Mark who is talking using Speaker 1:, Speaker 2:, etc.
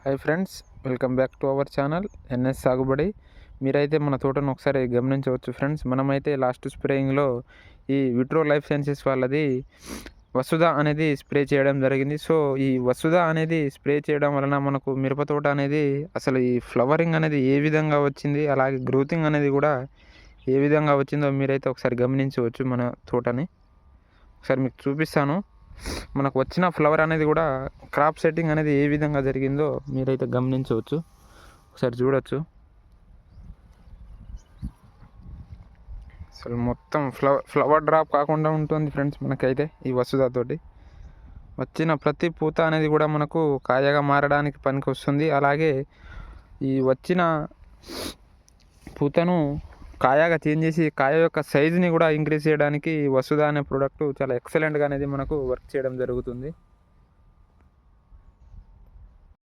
Speaker 1: Hi friends, welcome back to our channel NS Sagubadi. మీరైతే మన తోటను ఒకసారి గమనించవచ్చు ఫ్రెండ్స్. మనమైతే లాస్ట్ స్ప్రేయింగ్లో ఈ విట్రో లైఫ్ సైన్సెస్ వాళ్ళది వసుధ అనేది స్ప్రే చేయడం జరిగింది. సో ఈ వసుధ అనేది స్ప్రే చేయడం వలన మనకు మిరప తోట అనేది అసలు ఈ ఫ్లవరింగ్ అనేది ఏ విధంగా వచ్చింది, అలాగే గ్రోతింగ్ అనేది కూడా ఏ విధంగా వచ్చిందో మీరైతే ఒకసారి గమనించవచ్చు. మన తోటని ఒకసారి మీకు చూపిస్తాను. మనకు వచ్చిన ఫ్లవర్ అనేది కూడా క్రాప్ సెట్టింగ్ అనేది ఏ విధంగా జరిగిందో మీరైతే గమనించవచ్చు. ఒకసారి చూడొచ్చు. అసలు మొత్తం ఫ్లవర్ డ్రాప్ కాకుండా ఉంటుంది ఫ్రెండ్స్. మనకైతే ఈ వసుధతోటి వచ్చిన ప్రతి పూత అనేది కూడా మనకు కాయగా మారడానికి పనికి వస్తుంది. అలాగే ఈ వచ్చిన పూతను కాయగా చేంజ్ చేసి కాయ యొక్క సైజుని కూడా ఇంక్రీజ్ చేయడానికి వసుధ అనే ప్రోడక్ట్ చాలా ఎక్సలెంట్గా అనేది మనకు వర్క్ చేయడం జరుగుతుంది.